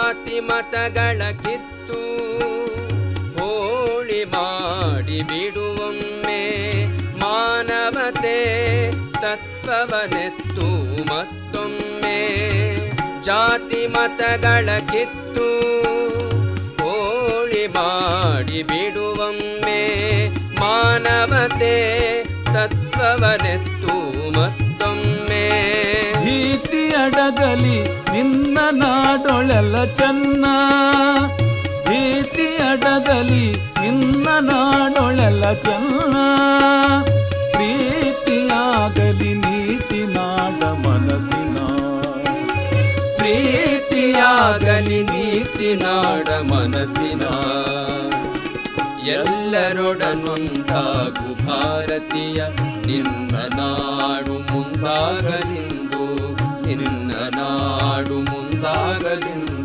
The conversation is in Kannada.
ಜಾತಿ ಮತಗಳ ಕಿತ್ತು ಹೋಳಿ ಮಾಡಿ ಬಿಡುವೊಮ್ಮೆ ಮಾನವತೆ ತತ್ವವನೆತ್ತು ಮತ್ತೊಮ್ಮೆ. ಜಾತಿ ಮತಗಳ ಕಿತ್ತು ಹೋಳಿ ಮಾಡಿ ಬಿಡುವೊಮ್ಮೆ ಮಾನವತೆ ತತ್ವವನೆತ್ತು ಮತ್ತೊಮ್ಮೆ. ಭೀತಿ ಅಡಗಲಿ ನಿನ್ನ ನಾಡೊಳೆಲ್ಲ ಚೆನ್ನ, ಭೀತಿ ಅಡಗಲಿ ನಿನ್ನ ನಾಡೊಳೆಲ್ಲ ಚೆನ್ನ. ಪ್ರೀತಿಯಾಗಲಿ ನೀತಿ ನಾಡ ಮನಸ್ಸಿನ, ಪ್ರೀತಿಯಾಗಲಿ ನೀತಿ ನಾಡ ಮನಸ್ಸಿನ. ಎಲ್ಲರೊಡನೊಂದಾಗು ಭಾರತೀಯ, ನಿನ್ನ ನಾಡು ಮುಂದಾಗಲಿಂದು, ನಿನ್ನ ನಾಡು ಮುಂದಾಗಲಿಂದು.